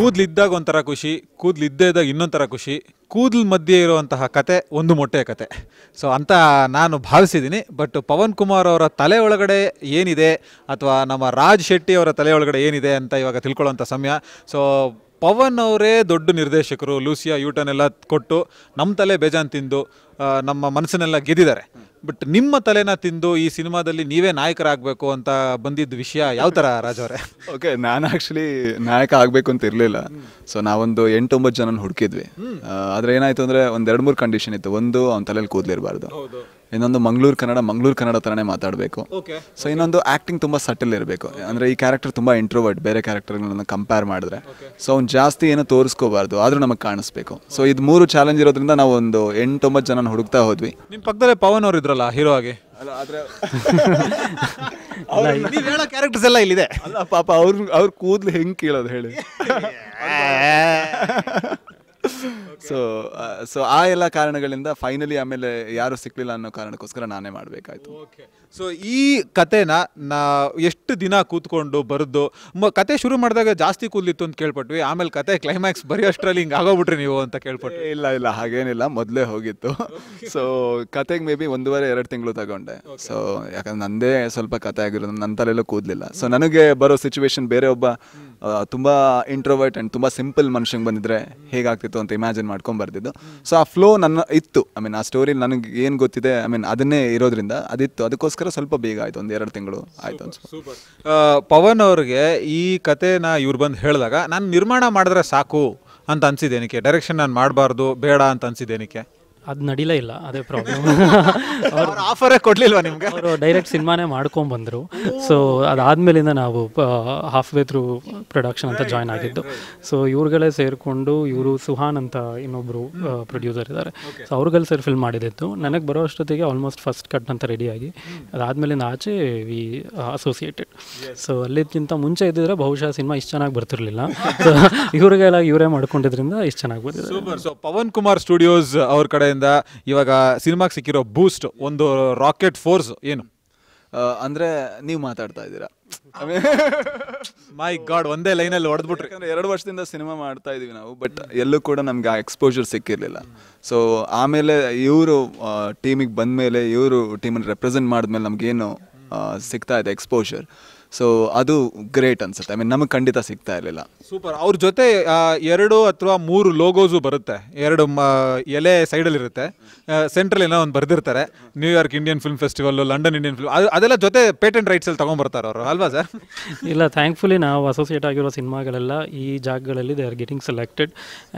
ಕೂದಲಿದ್ದಾಗ ಒಂಥರ ಖುಷಿ, ಕೂದಲಿದ್ದೇ ಇದ್ದಾಗ ಇನ್ನೊಂಥರ ಖುಷಿ, ಕೂದಲು ಮಧ್ಯೆ ಇರುವಂತಹ ಕತೆ ಒಂದು ಮೊಟ್ಟೆಯ ಕತೆ. ಸೊ ಅಂತ ನಾನು ಭಾವಿಸಿದ್ದೀನಿ. ಬಟ್ ಪವನ್ ಕುಮಾರ್ ಅವರ ತಲೆ ಒಳಗಡೆ ಏನಿದೆ ಅಥವಾ ನಮ್ಮ ರಾಜ್ ಶೆಟ್ಟಿ ಅವರ ತಲೆ ಒಳಗಡೆ ಏನಿದೆ ಅಂತ ಇವಾಗ ತಿಳ್ಕೊಳ್ಳೋಂಥ ಸಮಯ. ಸೊ ಪವನ್ ಅವರೇ ದೊಡ್ಡ ನಿರ್ದೇಶಕರು, ಲೂಸಿಯಾ ಯೂಟನ್ ಎಲ್ಲ ಕೊಟ್ಟು ನಮ್ಮ ತಲೆ ಬೇಜಾನ್ ತಿಂದು ನಮ್ಮ ಮನಸ್ಸನ್ನೆಲ್ಲ ಗೆದ್ದಿದ್ದಾರೆ. ಬಟ್ ನಿಮ್ಮ ತಲೆನ ತಿಂದು ಈ ಸಿನಿಮಾದಲ್ಲಿ ನೀವೇ ನಾಯಕರಾಗಬೇಕು ಅಂತ ಬಂದಿದ್ದ ವಿಷಯ ಯಾವ ಥರ ರಾಜ್ ಅವರೇ? ಓಕೆ, ನಾನು ಆ್ಯಕ್ಚುಲಿ ನಾಯಕ ಆಗಬೇಕು ಅಂತ ಇರಲಿಲ್ಲ. ಸೊ ನಾವೊಂದು 8-9 ಜನನ ಹುಡುಕಿದ್ವಿ. ಆದರೆ ಏನಾಯಿತು ಅಂದರೆ ಒಂದು 2-3 ಕಂಡೀಷನ್ ಇತ್ತು. ಒಂದು ಅವ್ನ ತಲೆಯಲ್ಲಿ ಕೂದಲಿರಬಾರ್ದು, ಇನ್ನೊಂದು ಮಂಗಳೂರು ಕನ್ನಡ ಥರನೇ ಮಾತಾಡಬೇಕು. ಸೊ ಇನ್ನೊಂದು ಆ್ಯಕ್ಟಿಂಗ್ ತುಂಬ ಸಟಲ್ ಇರಬೇಕು. ಅಂದರೆ ಈ ಕ್ಯಾರೆಕ್ಟರ್ ತುಂಬ ಇಂಟ್ರೋವರ್ಟ್ ಬೇರೆ ಕ್ಯಾರೆಕ್ಟರ್ಗಳನ್ನ ಕಂಪೇರ್ ಮಾಡಿದ್ರೆ. ಸೊ ಅವ್ನು ಜಾಸ್ತಿ ಏನೋ ತೋರಿಸ್ಕೋಬಾರ್ದು, ಆದರೂ ನಮಗೆ ಕಾಣಿಸ್ಬೇಕು. ಸೊ ಇದು 3 ಚಾಲೆಂಜ್ ಇರೋದ್ರಿಂದ ನಾವು ಒಂದು 8-9 ಜನನ ಹುಡುಕ್ತಾ ಹೋದ್ವಿ. ನಿಮ್ಮ ಪಕ್ಕದಲ್ಲೇ ಪವನ್ ಅವರು ಇದ್ರಲ್ಲ ಹೀರೋ ಆಗಿ. ಅಲ್ಲ, ಆದರೆ ನೀವು ಹೇಳೋ ಕ್ಯಾರೆಕ್ಟರ್ಸ್ ಎಲ್ಲ ಇಲ್ಲಿದೆ. ಅಲ್ಲ ಪಾಪ ಅವ್ರ ಕೂದಲು ಹೆಂಗೆ ಕೀಳೋದು ಹೇಳಿ. ಸೊ ಆ ಎಲ್ಲ ಕಾರಣಗಳಿಂದ ಫೈನಲಿ ಆಮೇಲೆ ಯಾರು ಸಿಕ್ಕಲಿಲ್ಲ ಅನ್ನೋ ಕಾರಣಕ್ಕೋಸ್ಕರ ನಾನೇ ಮಾಡಬೇಕಾಯ್ತು. ಸೊ ಈ ಕತೆನ ಎಷ್ಟು ದಿನ ಕೂತ್ಕೊಂಡು ಬರೆದು ಕತೆ ಶುರು ಮಾಡಿದಾಗ ಜಾಸ್ತಿ ಕೂದಲಿತ್ತು ಅಂತ ಕೇಳ್ಪಟ್ವಿ. ಆಮೇಲೆ ಕತೆ ಕ್ಲೈಮ್ಯಾಕ್ಸ್ ಬರೆಯೋಷ್ಟರಲ್ಲಿ ಹಿಂಗೆ ಆಗೋಗ್ಬಿಟ್ರಿ ನೀವು ಅಂತ ಕೇಳ್ಪಟ್ವಿ. ಇಲ್ಲ ಹಾಗೇನಿಲ್ಲ, ಮೊದಲೇ ಹೋಗಿತ್ತು. ಸೊ ಕತೆಗೆ ಮೇ ಬಿ 1.5-2 ತಿಂಗಳು ತಗೊಂಡೆ. ಸೊ ಯಾಕಂದ್ರೆ ನಂದೇ ಸ್ವಲ್ಪ ಕತೆ ಆಗಿರೋದು, ನನ್ನ ತಲೆಯಲ್ಲೂ ಕೂದಲಿಲ್ಲ. ಸೊ ನನಗೆ ಬರೋ ಸಿಚುವೇಶನ್ ಬೇರೆ ಒಬ್ಬ ತುಂಬ ಇಂಟ್ರೋವರ್ಟ್ ಆ್ಯಂಡ್ ತುಂಬ ಸಿಂಪಲ್ ಮನುಷ್ಯಂಗೆ ಬಂದಿದ್ರೆ ಹೇಗಾಗ್ತಿತ್ತು ಅಂತ ಇಮ್ಯಾಜಿನ್ ಮಾಡ್ಕೊಂಡು ಬರ್ತಿದ್ದು. ಸೊ ಆ ಫ್ಲೋ ನನ್ನ ಇತ್ತು. ಆ ಸ್ಟೋರಿ ನನಗೆ ಏನು ಗೊತ್ತಿದೆ, ಅದನ್ನೇ ಇರೋದ್ರಿಂದ ಅದಿತ್ತು. ಅದಕ್ಕೋಸ್ಕರ ಸ್ವಲ್ಪ ಬೇಗ ಆಯಿತು, 1-2 ತಿಂಗಳು ಆಯಿತು ಅನ್ಸುತ್ತೆ. ಪವನ್ ಅವ್ರಿಗೆ ಈ ಕತೆನ ಇವ್ರು ಬಂದು ಹೇಳಿದಾಗ ನಾನು ನಿರ್ಮಾಣ ಮಾಡಿದ್ರೆ ಸಾಕು ಅಂತ ಅನ್ಸಿದ್ದೇನಕ್ಕೆ, ಡೈರೆಕ್ಷನ್ ನಾನು ಮಾಡಬಾರ್ದು ಬೇಡ ಅಂತ ಅನ್ಸಿದ್ದೇನಕ್ಕೆ? ಅದು ನಡೀಲೇ ಇಲ್ಲ, ಅದೇ ಪ್ರಾಬ್ಲಮ್. ಅವ್ರು ಆಫರೇ ಕೊಡಲಿಲ್ವಾ ನಿಮಗೆ? ಅವರು ಡೈರೆಕ್ಟ್ ಸಿನಿಮಾನೇ ಮಾಡ್ಕೊಂಬಂದರು. ಸೊ ಅದಾದಮೇಲಿಂದ ನಾವು ಹಾಫ್ ವೇ ಥ್ರೂ ಪ್ರೊಡಕ್ಷನ್ ಅಂತ ಜಾಯ್ನ್ ಆಗಿದ್ದು. ಸೊ ಇವ್ರುಗಳೇ ಸೇರಿಕೊಂಡು, ಇವರು ಸುಹಾನ್ ಅಂತ ಇನ್ನೊಬ್ಬರು ಪ್ರೊಡ್ಯೂಸರ್ ಇದ್ದಾರೆ. ಸೊ ಅವ್ರುಗಳು ಸೇರಿ ಫಿಲ್ಮ್ ಮಾಡಿದ್ದು. ನನಗೆ ಬರೋ ಅಷ್ಟೊತ್ತಿಗೆ ಆಲ್ಮೋಸ್ಟ್ ಫಸ್ಟ್ ಕಟ್ ಅಂತ ರೆಡಿಯಾಗಿ, ಅದಾದಮೇಲಿಂದ ಆಚೆ ವಿ ಅಸೋಸಿಯೇಟೆಡ್. ಸೊ ಅಲ್ಲಿಗಿಂತ ಮುಂಚೆ ಇದ್ದಿದ್ರೆ ಬಹುಶಃ ಸಿನಿಮಾ ಇಷ್ಟು ಚೆನ್ನಾಗಿ ಬರ್ತಿರ್ಲಿಲ್ಲ. ಸೊ ಇವ್ರಿಗೆಲ್ಲ ಇವರೇ ಮಾಡ್ಕೊಂಡಿದ್ರಿಂದ ಇಷ್ಟು ಚೆನ್ನಾಗಿ ಬಂದಿದೆ. ಸೊ ಪವನ್ ಕುಮಾರ್ ಸ್ಟುಡಿಯೋಸ್ ಅವ್ರ ಕಡೆ ಇವಾಗ ಸಿನಿಮಾಗೆ ಸಿಕ್ಕಿರೋ ಬೂಸ್ಟ್, ಒಂದು ರಾಕೆಟ್ ಫೋರ್ಸ್ ಏನು ಅಂದರೆ ನೀವು ಮಾತಾಡ್ತಾ ಇದ್ದೀರಾ. ಮೈ ಗಾಡ್, ಒಂದೇ ಲೈನಲ್ಲಿ ಹೊಡೆದ್ಬಿಟ್ರಿ. ಯಾಕಂದರೆ 2 ವರ್ಷದಿಂದ ಸಿನಿಮಾ ಮಾಡ್ತಾ ಇದೀವಿ ನಾವು, ಬಟ್ ಎಲ್ಲೂ ಕೂಡ ನಮ್ಗೆ ಆ ಎಕ್ಸ್ಪೋಜರ್ ಸಿಕ್ಕಿರಲಿಲ್ಲ. ಸೊ ಆಮೇಲೆ ಇವರು ಟೀಮಿಗೆ ಬಂದಮೇಲೆ, ಇವರು ಟೀಮನ್ನು ರೆಪ್ರೆಸೆಂಟ್ ಮಾಡಿದ್ಮೇಲೆ ನಮಗೇನು ಸಿಗ್ತಾ ಇದೆ ಎಕ್ಸ್ಪೋಜರ್. ಸೊ ಅದು ಗ್ರೇಟ್ ಅನ್ಸುತ್ತೆ. ನಮಗೆ ಖಂಡಿತ ಸಿಗ್ತಾ ಇರಲಿಲ್ಲ. ಸೂಪರ್. ಅವ್ರ ಜೊತೆ 2 ಅಥವಾ 3 ಲೋಗೋಸು ಬರುತ್ತೆ. 2 ಎಲೆ ಸೈಡಲ್ಲಿರುತ್ತೆ, ಸೆಂಟ್ರಲ್ ಏನೋ ಒಂದು ಬರೆದಿರ್ತಾರೆ, New York Indian film festival, London Indian film, ಅದೆಲ್ಲ ಜೊತೆ ಪೇಟೆಂಟ್ ರೈಟ್ಸಲ್ಲಿ ತೊಗೊಂಬರ್ತಾರೆ ಅವರು, ಅಲ್ವಾ ಸರ್? ಇಲ್ಲ, ಥ್ಯಾಂಕ್ಫುಲಿ ನಾವು ಅಸೋಸಿಯೇಟ್ ಆಗಿರೋ ಸಿನಿಮಾಗಳೆಲ್ಲ ಈ ಜಾಗಗಳಲ್ಲಿ they are getting selected.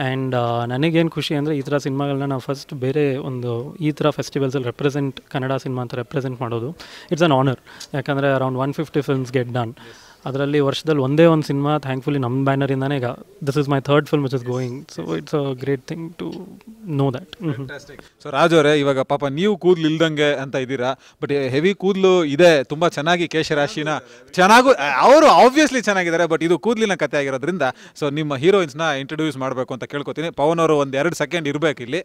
And ನನಗೇನು ಖುಷಿ ಅಂದರೆ, ಈ ಥರ ಸಿನಿಮಾಗಳನ್ನ ನಾವು ಫಸ್ಟ್ ಬೇರೆ ಒಂದು ಈ ಥರ ಫೆಸ್ಟಿವಲ್ಸಲ್ಲಿ ಕನ್ನಡ ಸಿನಿಮಾ ಅಂತ ರೆಪ್ರೆಸೆಂಟ್ ಮಾಡೋದು, ಇಟ್ಸ್ ಅನ್ ಆನರ್. ಯಾಕಂದರೆ ಅರೌಂಡ್ 150 ಫಿಲ್ಮ್ಸ್ ಗೆಟ್ ಡನ್. ಅದರಲ್ಲಿ ವರ್ಷದಲ್ಲಿ ಒಂದೇ ಒಂದು ಸಿನಿಮಾ ಥ್ಯಾಂಕ್ಫುಲಿ ನಮ್ಮ ಬ್ಯಾನರಿಂದಾನೇ, ಈಗ this is my 3rd film which is going. So it's a great thing to know that. So Raj ಅವರೇ, ಇವಾಗ ಪಾಪ ನೀವು ಕೂದಲು ಇಲ್ದಂಗೆ ಅಂತ ಇದ್ದೀರಾ, ಬಟ್ ಹೆವಿ ಕೂದಲು ಇದೆ, ತುಂಬ ಚೆನ್ನಾಗಿ ಕೇಶರಾಶಿನ ಚೆನ್ನಾಗೂ, ಅವರು ಆಬ್ವಿಯಸ್ಲಿ ಚೆನ್ನಾಗಿದ್ದಾರೆ, ಬಟ್ ಇದು ಕೂದಲಿನ ಕತೆ ಆಗಿರೋದ್ರಿಂದ ಸೊ ನಿಮ್ಮ ಹೀರೋಯಿನ್ಸ್ನ ಇಂಟ್ರೊಡ್ಯೂಸ್ ಮಾಡಬೇಕು ಅಂತ ಕೇಳ್ಕೊತೀನಿ. ಪವನ್ ಅವರು 1-2 ಸೆಕೆಂಡ್ ಇರಬೇಕು ಇಲ್ಲಿ.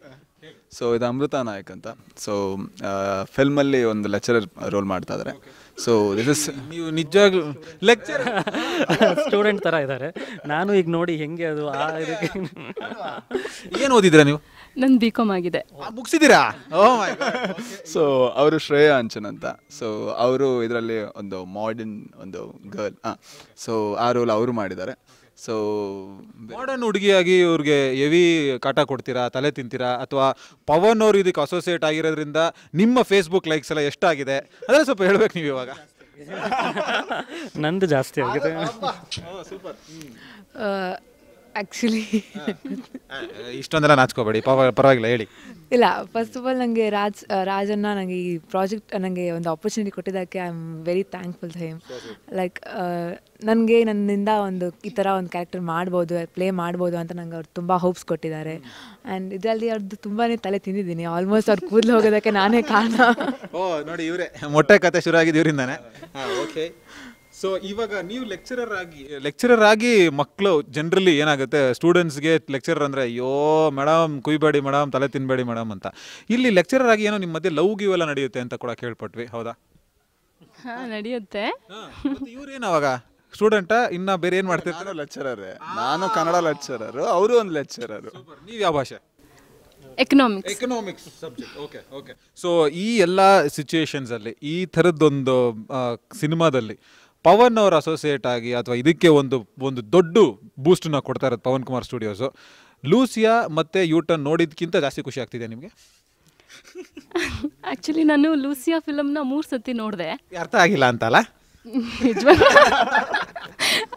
ಸೊ ಇದು ಅಮೃತ ನಾಯಕ್ ಅಂತ. ಸೊ ಫಿಲ್ಮಲ್ಲಿ ಒಂದು ಲೆಕ್ಚರರ್ ರೋಲ್ ಮಾಡ್ತಾ ಇದ್ದಾರೆ. ಸೊ ದಿಸ್ ಇಸ್, ನೀವು ನಿಜವಾಗ್ಲೂ ಲೆಕ್ಚರ್ ಸ್ಟೂಡೆಂಟ್ ಥರ ಇದ್ದಾರೆ. ನಾನು ಈಗ ನೋಡಿ ಹೆಂಗೆ ಅದು ಇದಕ್ಕೆ. ಏನು ಓದಿದ್ದೀರಾ ನೀವು? ನನ್ನ BCom ಆಗಿದೆ. ಮುಗಿಸಿದ್ದೀರಾ? ಸೊ ಅವರು ಶ್ರೇಯಾ ಅಂಚನ್ ಅಂತ. ಸೊ ಅವರು ಇದರಲ್ಲಿ ಒಂದು ಮಾಡರ್ನ್ ಒಂದು ಗರ್ಲ್, ಸೊ ಆ ರೋಲ್ ಅವರು ಮಾಡಿದ್ದಾರೆ. ಸೊ ಮಾಡರ್ನ್ ಹುಡುಗಿಯಾಗಿ ಇವ್ರಿಗೆ ಹೆವಿ ಕಾಟ ಕೊಡ್ತೀರಾ, ತಲೆ ತಿಂತೀರಾ, ಅಥವಾ ಪವನ್ ಅವರು ಇದಕ್ಕೆ ಅಸೋಸಿಯೇಟ್ ಆಗಿರೋದ್ರಿಂದ ನಿಮ್ಮ ಫೇಸ್ಬುಕ್ ಲೈಕ್ಸ್ ಎಲ್ಲ ಎಷ್ಟಾಗಿದೆ ಅದೆಲ್ಲ ಸ್ವಲ್ಪ ಹೇಳ್ಬೇಕು ನೀವು ಇವಾಗ. ನಂದು ಜಾಸ್ತಿ ಆಗಿದೆ. ಆ್ಯಕ್ಚುಲಿ ಇಷ್ಟೊಂದೆಲ್ಲ ನಾಚ್ಕೋಬೇಡಿ, ಪರವಾಗಿಲ್ಲ ಹೇಳಿ. ಇಲ್ಲ, ಫಸ್ಟ್ ಆಫ್ ಆಲ್ ನನಗೆ ರಾಜನ್ನ ನನಗೆ ಈ ಪ್ರಾಜೆಕ್ಟ್ ನನಗೆ ಒಂದು ಆಪರ್ಚುನಿಟಿ ಕೊಟ್ಟಿದ್ದಕ್ಕೆ I am very thankful to him. Like ನನಗೆ ನನ್ನಿಂದ ಒಂದು ಈ ಥರ ಒಂದು ಕ್ಯಾರೆಕ್ಟರ್ ಮಾಡ್ಬೋದು, ಪ್ಲೇ ಮಾಡ್ಬೋದು ಅಂತ ನಂಗೆ ಅವ್ರು ತುಂಬ ಹೋಪ್ಸ್ ಕೊಟ್ಟಿದ್ದಾರೆ. ಆ್ಯಂಡ್ ಇದರಲ್ಲಿ ಅವ್ರದ್ದು ತುಂಬಾ ತಲೆ ತಿಂದಿದ್ದೀನಿ. ಆಲ್ಮೋಸ್ಟ್ ಅವ್ರು ಕೂದಲು ಹೋಗೋದಕ್ಕೆ ನಾನೇ ಕಾರಣ. ನೋಡಿ, ಇವರೇ ಮೊಟ್ಟೆ ಕತೆ ಶುರು ಆಗಿದ್ದು ಇವರಿಂದಾನೆ. ಓಕೆ. ಸೊ ಇವಾಗ ನೀವು ಲೆಕ್ಚರರ್ ಆಗಿ ಮಕ್ಕಳು ಜನರಲಿ ಏನಾಗುತ್ತೆ, ಸ್ಟೂಡೆಂಟ್ಸ್ಗೆ ಲೆಕ್ಚರರ್ ಅಂದರೆ ಅಯ್ಯೋ ಮೇಡಮ್ ಕುಯ್ಬೇಡಿ ಮೇಡಮ್, ತಲೆ ತಿನ್ಬೇಡಿ ಮೇಡಮ್ ಅಂತ. ಇಲ್ಲಿ ಲೆಕ್ಚರರ್ ಆಗಿ ಏನೋ ನಿಮ್ಮ ಮಧ್ಯೆ ಲವ್ ಗಿವ್ ಎಲ್ಲ ನಡೆಯುತ್ತೆ ಅಂತ ಕೂಡ ಕೇಳ್ಪಟ್ವಿ, ಹೌದಾ? ನಡೆಯುತ್ತೆ. ಇವ್ರೇನು ಅವಾಗ ಸ್ಟೂಡೆಂಟಾ ಇನ್ನ ಬೇರೆ ಏನು ಮಾಡ್ತಿರ್ತಾರೆ? ನಾನು ಲೆಕ್ಚರರೇ, ನಾನು ಕನ್ನಡ ಲೆಕ್ಚರರು, ಅವರು ಒಂದು ಲೆಕ್ಚರರು. ನೀವು ಯಾವ ಭಾಷೆ? Economics subject. Okay okay. So ಈ ಎಲ್ಲ ಸಿಚುಯೇಷನ್ಸಲ್ಲಿ ಈ ಥರದ್ದೊಂದು ಸಿನಿಮಾದಲ್ಲಿ ಪವನ್ ಅವರ ಅಸೋಸಿಯೇಟ್ ಆಗಿ ಅಥವಾ ಇದಕ್ಕೆ ಒಂದು ಒಂದು ದೊಡ್ಡ ಬೂಸ್ಟನ್ನ ಕೊಡ್ತಾ ಇರೋದು ಪವನ್ ಕುಮಾರ್ ಸ್ಟುಡಿಯೋಸು. ಲೂಸಿಯಾ ಮತ್ತು ಯೂಟರ್ನ್ ನೋಡಿದ್ಕಿಂತ ಜಾಸ್ತಿ ಖುಷಿ ಆಗ್ತಿದೆ ನಿಮಗೆ? ಆ್ಯಕ್ಚುಲಿ ನಾನು ಲೂಸಿಯಾ ಫಿಲಮ್ನ 3 ಸತಿ ನೋಡಿದೆ. ಅರ್ಥ ಆಗಿಲ್ಲ ಅಂತಲ್ಲ? ನಿಜವಾಗ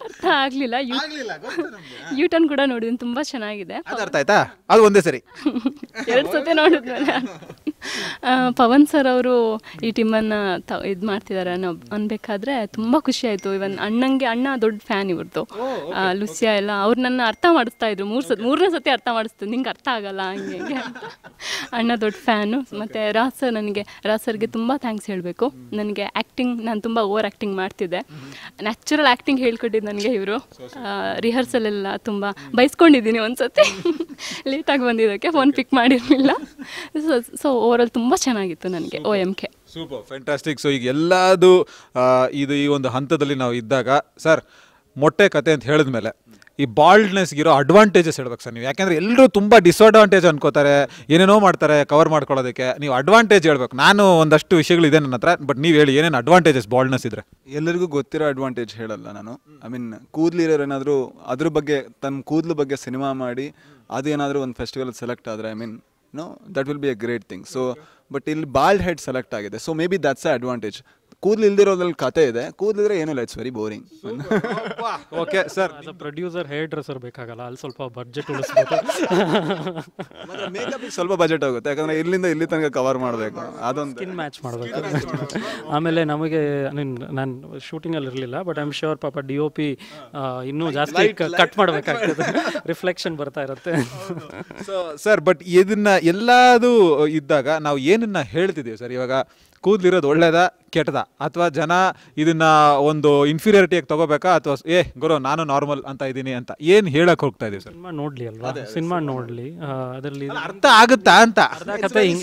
ಅರ್ಥ ಆಗಲಿಲ್ಲ. ಯೂಟರ್ನ್ ಕೂಡ ನೋಡಿದ್ದೀನಿ, ತುಂಬ ಚೆನ್ನಾಗಿದೆ. ಅದು ಅರ್ಥ ಆಯ್ತಾ? ಅದು ಒಂದೇ ಸರಿ 2 ಸತಿ ನೋಡಿದ್ಮೇಲೆ ಪವನ್ ಸರ್ ಅವರು ಈ ಟೀಮನ್ನು ಇದು ಮಾಡ್ತಿದ್ದಾರೆ ಅನ್ಬೇಕಾದ್ರೆ ತುಂಬ ಖುಷಿ ಆಯಿತು. ಇವನ್ ಅಣ್ಣ ದೊಡ್ಡ ಫ್ಯಾನ್ ಇವ್ರದ್ದು. ಲುಸಿಯಾ ಎಲ್ಲ ಅವ್ರು ನನ್ನ ಅರ್ಥ ಮಾಡಿಸ್ತಾ ಇದ್ರು. 3ನೇ ಸತಿ ಅರ್ಥ ಮಾಡಿಸ್ತು, ನಿಂಗೆ ಅರ್ಥ ಆಗಲ್ಲ ಹಂಗೆ ಹಂಗೆ ಅಂತ. ಅಣ್ಣ ದೊಡ್ಡ ಫ್ಯಾನು. ಮತ್ತು ರಾಜ್ ಸರ್ಗೆ ತುಂಬ ಥ್ಯಾಂಕ್ಸ್ ಹೇಳಬೇಕು. ನನಗೆ ಆ್ಯಕ್ಟಿಂಗ್, ನಾನು ತುಂಬ ಓವರ್ ಆ್ಯಕ್ಟಿಂಗ್ ಮಾಡ್ತಿದ್ದೆ. ನ್ಯಾಚುರಲ್ ಆ್ಯಕ್ಟಿಂಗ್ ಹೇಳ್ಕೊಟ್ಟಿದ್ದು ನನಗೆ ಇವರು. ರಿಹರ್ಸಲ್ ಎಲ್ಲ ತುಂಬ ಬೈಸ್ಕೊಂಡಿದ್ದೀನಿ ಒಂದ್ಸತಿ ಲೇಟಾಗಿ ಬಂದಿದ್ದಕ್ಕೆ, ಫೋನ್ ಪಿಕ್ ಮಾಡಿರಲಿಲ್ಲ. ಸೊ ಓವರಾಲ್ ತುಂಬ ಚೆನ್ನಾಗಿತ್ತು ನನಗೆ OMK. Super, fantastic. ಸೊ ಈಗ ಎಲ್ಲದು ಇದು ಈ ಒಂದು ಹಂತದಲ್ಲಿ ನಾವು ಇದ್ದಾಗ ಸರ್, ಮೊಟ್ಟೆ ಕತೆ ಅಂತ ಹೇಳಿದ್ಮೇಲೆ ಈ ಬಾಲ್ಡ್ನೆಸ್ಗಿರೋ ಅಡ್ವಾಂಟೇಜಸ್ ಹೇಳ್ಬೇಕು ಸರ್ ನೀವು. ಯಾಕೆಂದರೆ ಎಲ್ಲರೂ ತುಂಬ ಡಿಸ್ಅಡ್ವಾಂಟೇಜ್ ಅನ್ಕೋತಾರೆ, ಏನೇನೋ ಮಾಡ್ತಾರೆ ಕವರ್ ಮಾಡ್ಕೊಳ್ಳೋದಕ್ಕೆ. ನೀವು ಅಡ್ವಾಂಟೇಜ್ ಹೇಳ್ಬೇಕು. ನಾನು ಒಂದಷ್ಟು ವಿಷಯಗಳಿದೆ ನನ್ನ ಹತ್ರ, ಬಟ್ ನೀವು ಹೇಳಿ ಏನೇನು ಅಡ್ವಾಂಟೇಜಸ್ ಬಾಲ್ಡ್ನೆಸ್ ಇದ್ರೆ. ಎಲ್ಲರಿಗೂ ಗೊತ್ತಿರೋ ಅಡ್ವಾಂಟೇಜ್ ಹೇಳಲ್ಲ ನಾನು. ಐ ಮೀನ್ ಕೂದಲಿರೋರು ಏನಾದರೂ ಅದ್ರ ಬಗ್ಗೆ, ತನ್ನ ಕೂದಲು ಬಗ್ಗೆ ಸಿನಿಮಾ ಮಾಡಿ ಅದೇನಾದರೂ ಒಂದು ಫೆಸ್ಟಿವಲ್ ಸೆಲೆಕ್ಟ್ ಆದರೆ, I mean that will be a great thing. So but ಇಲ್ಲಿ ಬಾಲ್ಡ್ ಹೆಡ್ ಸೆಲೆಕ್ಟ್ ಆಗಿದೆ. So may be that's a advantage. ಕೂದಲು ಇಲ್ದಿರೋದ್ರಲ್ಲಿ ಕತೆ ಇದೆ, ಕೂದಲಿದ್ರೆ ಏನೂ ಇಲ್ಲ, it's very boring. Okay sir, as a producer hair dresser ಬೇಕಾಗಲ್ಲ, ಅಲ್ಲಿ ಸ್ವಲ್ಪ ಬಡ್ಜೆಟ್ ಉಳಿಸ್ಬೇಕು. ಮೇಕಪ್ ಸ್ವಲ್ಪ ಬಜೆಟ್ ಆಗುತ್ತೆ, ಯಾಕಂದ್ರೆ ಇಲ್ಲಿಂದ ಇಲ್ಲಿ ತನಕ ಕವರ್ ಮಾಡಬೇಕು, ಅದೊಂದು ಸ್ಕಿನ್ ಮ್ಯಾಚ್ ಮಾಡಬೇಕು. ಆಮೇಲೆ ನಮಗೆ ನಾನು ಶೂಟಿಂಗಲ್ಲಿ ಇರಲಿಲ್ಲ, ಬಟ್ ಐ ಆಮ್ ಶ್ಯೂರ್ ಪಾಪ DOP ಇನ್ನೂ ಜಾಸ್ತಿ ಕಟ್ ಮಾಡಬೇಕಾಗ್ತದೆ, ರಿಫ್ಲೆಕ್ಷನ್ ಬರ್ತಾ ಇರುತ್ತೆ. ಸೊ ಸರ್, ಬಟ್ ಇದನ್ನ ಎಲ್ಲದೂ ಇದ್ದಾಗ ನಾವು ಏನನ್ನ ಹೇಳ್ತಿದ್ದೀವಿ ಸರ್? ಇವಾಗ ಕೂದಲಿರೋದು ಒಳ್ಳೇದಾ ಕೆಟ್ಟದ, ಅಥವಾ ಜನ ಇದನ್ನ ಒಂದು ಇನ್ಫೀರಿಯಾರಿಟಿಯಾಗಿ ತಗೋಬೇಕಾ, ಅಥವಾ ಗುರು ನಾನು ನಾರ್ಮಲ್ ಅಂತ ಇದ್ದೀನಿ ಅಂತ ಏನು ಹೇಳಕ್ ಹೋಗ್ತಾ ಇದೀವಿ ಸರ್? ಸಿನಿಮಾ ನೋಡ್ಲಿ ಅಲ್ವಾ, ಸಿನಿಮಾ ನೋಡ್ಲಿ, ಅದರಲ್ಲಿ ಅರ್ಥ ಆಗುತ್ತಾ ಅಂತ.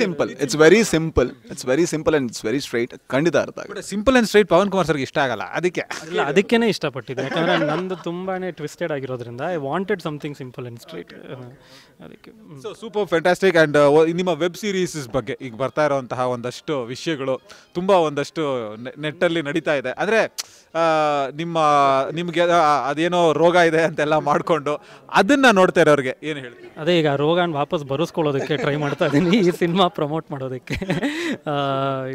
Simple, it's very simple, it's very simple and it's very straight. ಖಂಡಿತ ಅರ್ಥ ಆಗುತ್ತೆ. Simple and straight Pavan Kumar ಸರ್ಗೆ ಇಷ್ಟ ಆಗಲ್ಲ, ಅದಕ್ಕೇನೆ ಇಷ್ಟಪಟ್ಟಿದ್ದೆ. ಯಾಕಂದ್ರೆ ನಂದು ತುಂಬಾನೇ ಟ್ವಿಸ್ಟೆಡ್ ಆಗಿರೋದ್ರಿಂದ I wanted something simple and straight. ಅದಕ್ಕೆ ಸೊ ಸೂಪರ್, ಫ್ಯಾಂಟಾಸ್ಟಿಕ್. ಆ್ಯಂಡ್ ನಿಮ್ಮ ವೆಬ್ ಸೀರೀಸ್ ಬಗ್ಗೆ ಈಗ ಬರ್ತಾ ಇರೋಂತಹ ಒಂದಷ್ಟು ವಿಷಯಗಳು ತುಂಬ ಒಂದಷ್ಟು ನೆಟ್ಟಲ್ಲಿ ನಡೀತಾ ಇದೆ. ಅಂದರೆ ನಿಮಗೆ ಅದೇನೋ ರೋಗ ಇದೆ ಅಂತೆಲ್ಲ ಮಾಡಿಕೊಂಡು ಅದನ್ನು ನೋಡ್ತಾ ಇರೋರಿಗೆ ಏನು ಹೇಳ್ತೀವಿ? ಅದೇ ಈಗ ರೋಗನ ವಾಪಸ್ ಬರೆಸ್ಕೊಳ್ಳೋದಕ್ಕೆ ಟ್ರೈ ಮಾಡ್ತಾ ಇದ್ದೀನಿ ಈ ಸಿನಿಮಾ ಪ್ರಮೋಟ್ ಮಾಡೋದಕ್ಕೆ.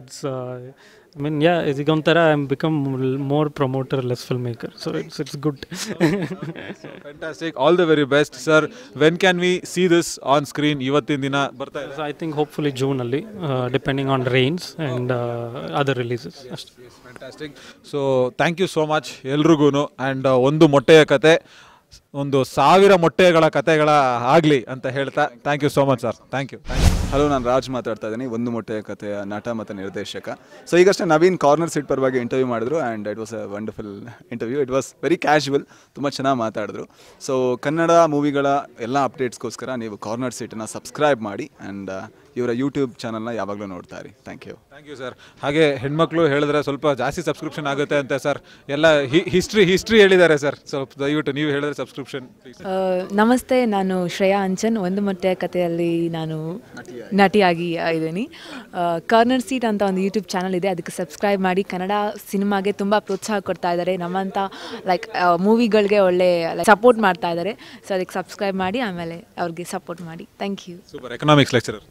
ಇಟ್ಸ್ I mean, yeah, ಈಗ ಒಂಥರ I become more promoter, less film maker. So it's good. Fantastic, all the very best sir. When can we see this on screen? ಇವತ್ತಿನ ದಿನ ಬರ್ತಾ ಇದೆ. ಐ ಥಿಂಕ್ ಹೋಪ್ಫುಲಿ ಜೂನಲ್ಲಿ, depending on rains and other releases ಅಷ್ಟೇ. Fantastic. So thank you so much ಎಲ್ರಿಗೂ. And ಒಂದು ಮೊಟ್ಟೆಯ ಕತೆ 1000 ಮೊಟ್ಟೆಗಳ ಕತೆಗಳ ಆಗಲಿ ಅಂತ ಹೇಳ್ತಾ thank you so much sir. Thank you. Hello, ನಾನು ರಾಜ್ ಮಾತಾಡ್ತಾ ಇದ್ದೀನಿ, ಒಂದು ಮೊಟ್ಟೆಯ ಕಥೆಯ ನಟ ಮತ್ತು ನಿರ್ದೇಶಕ. ಸೊ ಈಗಷ್ಟೇ ನವೀನ್ ಕಾರ್ನರ್ ಸೀಟ್ ಪರವಾಗಿ ಇಂಟರ್ವ್ಯೂ ಮಾಡಿದ್ರು, and it was a wonderful interview. It was very casual, ತುಂಬ ಚೆನ್ನಾಗಿ ಮಾತಾಡಿದ್ರು. ಸೊ ಕನ್ನಡ ಮೂವಿಗಳ ಎಲ್ಲ ಅಪ್ಡೇಟ್ಸ್ಗೋಸ್ಕರ ನೀವು ಕಾರ್ನರ್ ಸೀಟನ್ನು ಸಬ್ಸ್ಕ್ರೈಬ್ ಮಾಡಿ, ಆ್ಯಂಡ್ ಇವರ ಯೂಟ್ಯೂಬ್ ಚಾನಲ್ನ ಯಾವಾಗಲೂ ನೋಡ್ತಾ ಇರಿ. Thank you sir. ಹಾಗೆ ಹೆಣ್ಮಕ್ಳು ಹೇಳಿದ್ರೆ ಸ್ವಲ್ಪ ಜಾಸ್ತಿ ಸಬ್ಸ್ಕ್ರಿಪ್ಷನ್ ಆಗುತ್ತೆ ಅಂತ ಸರ್, ಎಲ್ಲ ಹಿಸ್ಟ್ರಿ ಹೇಳಿದ್ದಾರೆ ಸರ್. ಸ್ವಲ್ಪ ದಯವಿಟ್ಟು ನೀವು ಹೇಳಿದ್ರೆ ಸಬ್ಸ್ಕ್ರಿಪ್ಷನ್. ನಮಸ್ತೆ, ನಾನು ಶ್ರೇಯಾ ಅಂಚನ್. ಒಂದು ಮೊಟ್ಟೆಯ ಕಥೆಯಲ್ಲಿ ನಾನು ನಟಿಯಾಗಿ ಇದ್ದೀನಿ. ಕಾರ್ನರ್ ಸೀಟ್ ಅಂತ ಒಂದು ಯೂಟ್ಯೂಬ್ ಚಾನಲ್ ಇದೆ, ಅದಕ್ಕೆ ಸಬ್ಸ್ಕ್ರೈಬ್ ಮಾಡಿ. ಕನ್ನಡ ಸಿನಿಮಾಗೆ ತುಂಬ ಪ್ರೋತ್ಸಾಹ ಕೊಡ್ತಾ ಇದ್ದಾರೆ, ನಮ್ಮಂಥ ಲೈಕ್ ಮೂವಿಗಳಿಗೆ ಒಳ್ಳೆ ಸಪೋರ್ಟ್ ಮಾಡ್ತಾ ಇದ್ದಾರೆ. ಸೊ ಅದಕ್ಕೆ ಸಬ್ಸ್ಕ್ರೈಬ್ ಮಾಡಿ, ಆಮೇಲೆ ಅವ್ರಿಗೆ ಸಪೋರ್ಟ್ ಮಾಡಿ. Thank you. Super. Economics lecturer.